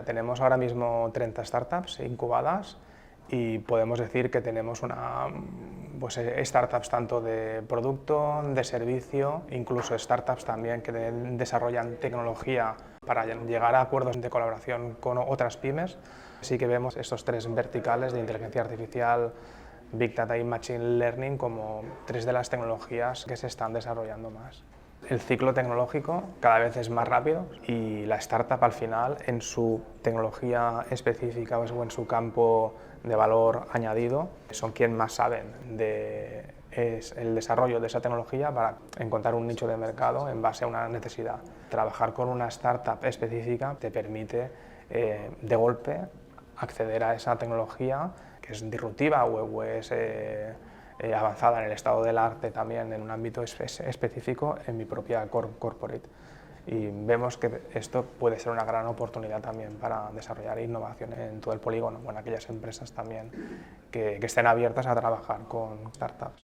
Tenemos ahora mismo 30 startups incubadas y podemos decir que tenemos startups tanto de producto, de servicio, incluso startups también que desarrollan tecnología para llegar a acuerdos de colaboración con otras pymes. Así que vemos estos tres verticales de inteligencia artificial, Big Data y Machine Learning como tres de las tecnologías que se están desarrollando más. El ciclo tecnológico cada vez es más rápido y la startup al final en su tecnología específica o en su campo de valor añadido son quien más saben es el desarrollo de esa tecnología para encontrar un nicho de mercado en base a una necesidad. Trabajar con una startup específica te permite de golpe acceder a esa tecnología que es disruptiva o es avanzada en el estado del arte también en un ámbito específico en mi propia corporate. Y vemos que esto puede ser una gran oportunidad también para desarrollar innovación en todo el polígono o en aquellas empresas también que estén abiertas a trabajar con startups.